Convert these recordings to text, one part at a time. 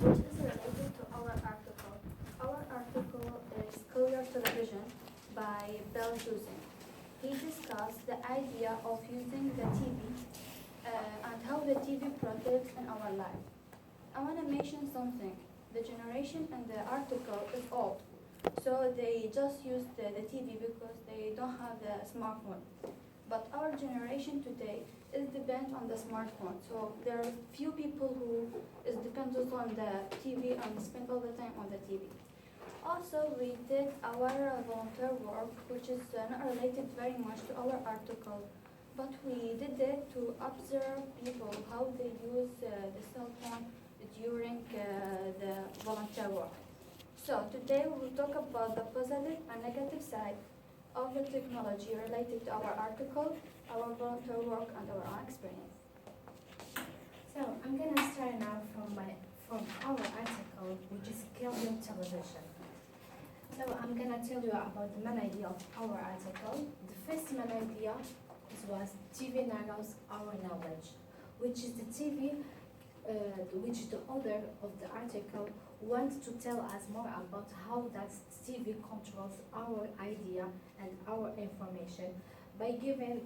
which is related to our article. Our article is Color Television by Bill Husen. He discussed the idea of using the TV and how the TV protects in our life. I want to mention something. The generation in the article is old, so they just use the TV because they don't have the smartphone. But our generation today is dependent on the smartphone. So there are few people who is dependent on the TV and spend all the time on the TV. Also, we did our volunteer work, which is not related very much to our article, but we did it to observe people how they use the cell phone during the volunteer work. So today we will talk about the positive and negative side of the technology related to our article, our volunteer work, and our own experience. So I'm gonna start now from our article, which is Killing Television. So I'm gonna tell you about the main idea of our article. The first main idea was TV narrows our knowledge, which is the TV, which is the author of the article wants to tell us more about how that TV controls our idea and our information by giving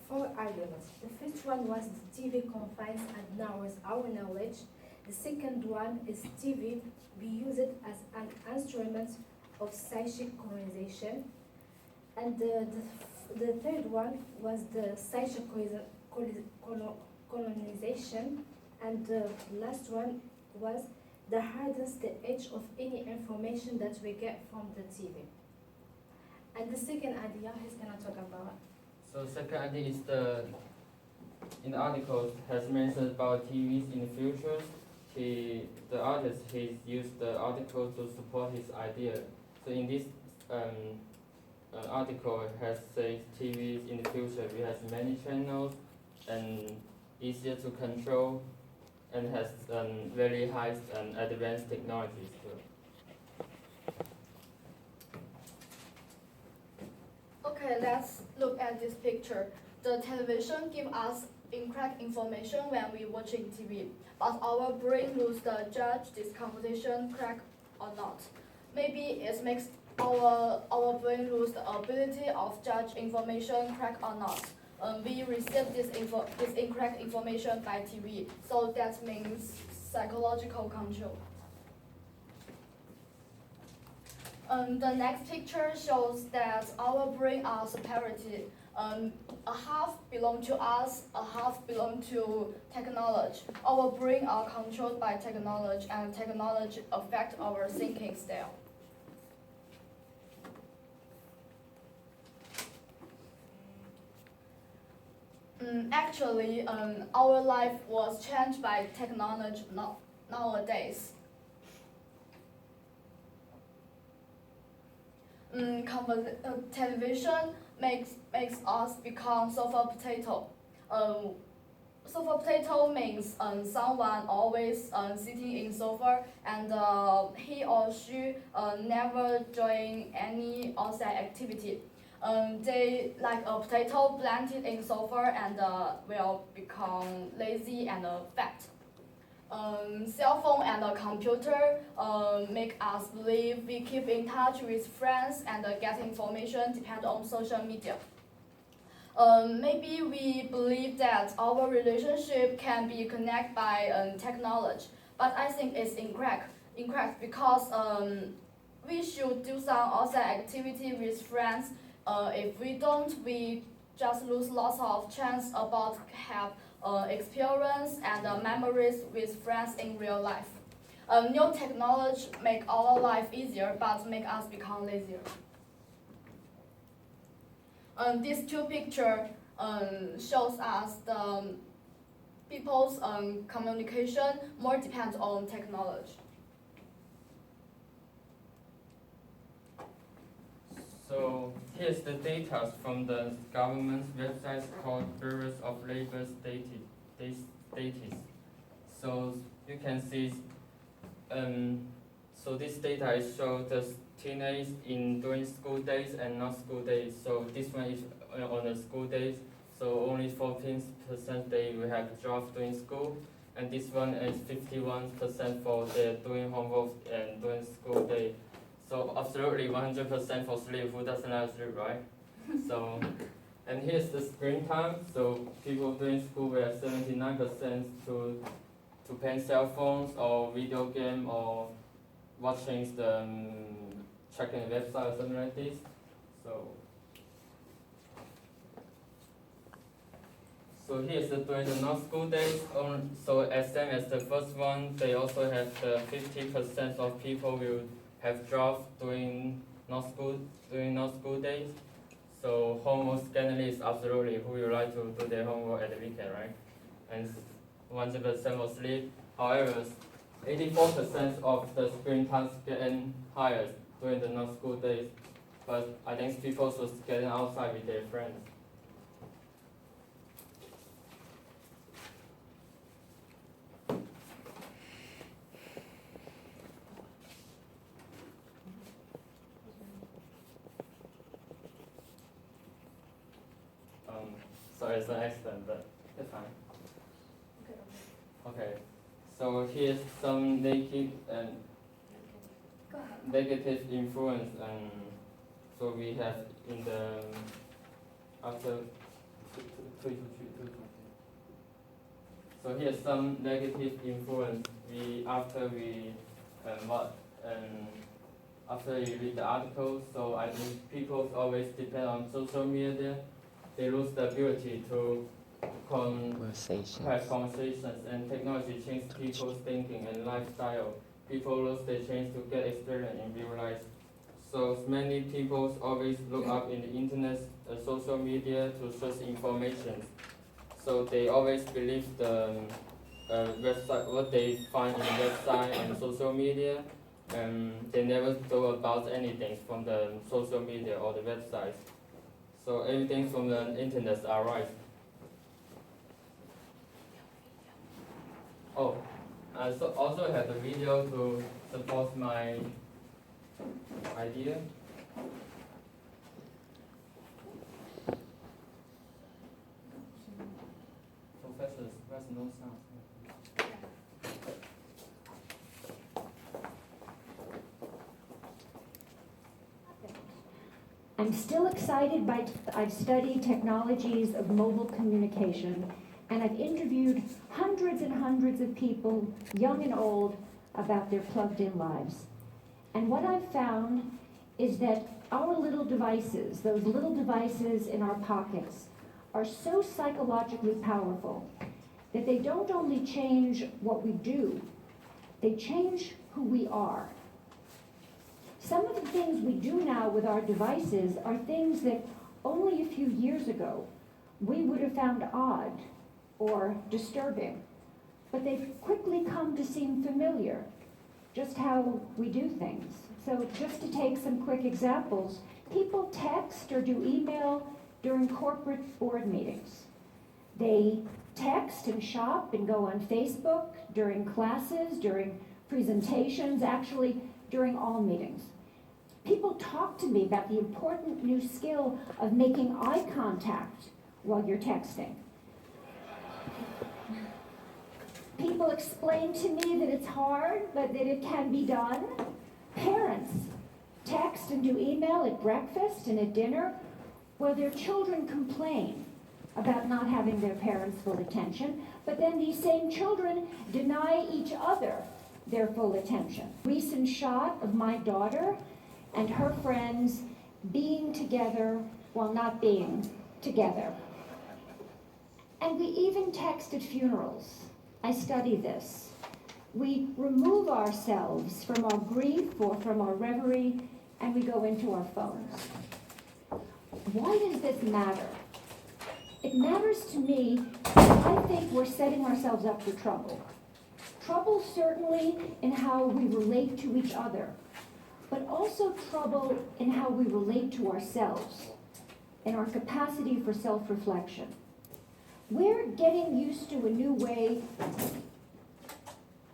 four arguments. The first one was the TV confines and narrows our knowledge. The second one is TV be used as an instrument of psychic colonization. And the third one was the psychic colonization. And the last one was the hardens the edge of any information that we get from the TV. And the second idea he's gonna talk about. So second idea is in the article has mentioned about TVs in the future. The artist has used the article to support his idea. So in this article has said TVs in the future we have many channels and easier to control and has very high and advanced technologies too. Okay, let's look at this picture. The television gives us incorrect information when we watching TV, but our brain lose the judge this conversation correct or not. Maybe it makes our brain lose the ability of judge information correct or not. We receive this incorrect information by TV, so that means psychological control. The next picture shows that our brain are separated. A half belong to us, a half belong to technology. Our brain are controlled by technology, and technology affect our thinking style. Actually, our life was changed by technology nowadays. Television makes us become sofa potato. Sofa potato means someone always sitting in sofa and he or she never doing any outside activity. They like a potato planted in sofa and will become lazy and fat. Cell phone and a computer make us believe we keep in touch with friends and get information depend on social media. Maybe we believe that our relationship can be connected by technology, but I think it's incorrect because we should do some outside activity with friends. If we don't, we just lose lots of chance about have experience and memories with friends in real life. New technology make our life easier, but make us become lazier. These two pictures shows us the people's communication more depends on technology. So here's the data from the government's website called Bureau of Labor Status. So you can see, so this data shows the teenagers during school days and not school days. So this one is on the school days. So only 14% they will have jobs during school, and this one is 51% for the doing homework and doing school day. So absolutely 100% for sleep. Who doesn't like sleep, right? So, and here's the screen time. So people doing school were 79% to playing cell phones or video game or watching the checking the website or something like this. So here's during the non-school days. So as same as the first one, they also have the 50% of people will have jobs during non-school days. So homework generally is absolutely who you like to do their homework at the weekend, right? And 100% for sleep. However, 84% of the screen times getting higher during the non-school days. But I think people should get outside with their friends. Sorry, it's an accident, but it's fine. Okay, so here's some negative and negative influence, and so we have in the after. So here's some negative influence. After you read the article, so I think people always depend on social media. They lose the ability to have conversations, and technology changes people's thinking and lifestyle. People lose their chance to get experience in real life. So many people always look up in the internet, social media to search information. So they always believe the website, what they find in the website and social media, and they never know about anything from the social media or the website. So everything from the internet are right. Oh, I also have a video to support my idea. Professors, there's no sound. I'm still excited I've studied technologies of mobile communication, and I've interviewed hundreds and hundreds of people, young and old, about their plugged-in lives. And what I've found is that our little devices, those little devices in our pockets, are so psychologically powerful that they don't only change what we do, they change who we are. Some of the things we do now with our devices are things that only a few years ago we would have found odd or disturbing, but they've quickly come to seem familiar, just how we do things. So just to take some quick examples, people text or do email during corporate board meetings. They text and shop and go on Facebook during classes, during presentations, actually during all meetings. People talk to me about the important new skill of making eye contact while you're texting. People explain to me that it's hard, but that it can be done. Parents text and do email at breakfast and at dinner, while their children complain about not having their parents' full attention, but then these same children deny each other their full attention. Recent shot of my daughter and her friends being together while not being together. And we even text at funerals. I study this. We remove ourselves from our grief or from our reverie, and we go into our phones. Why does this matter? It matters to me because I think we're setting ourselves up for trouble. Trouble certainly in how we relate to each other, but also trouble in how we relate to ourselves and our capacity for self-reflection. We're getting used to a new way.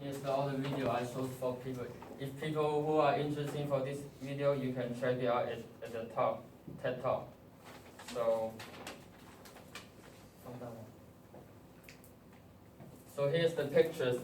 Here's the other video I showed for people. If people who are interested for this video, you can check it out at the top, TED Talk. So, So here's the pictures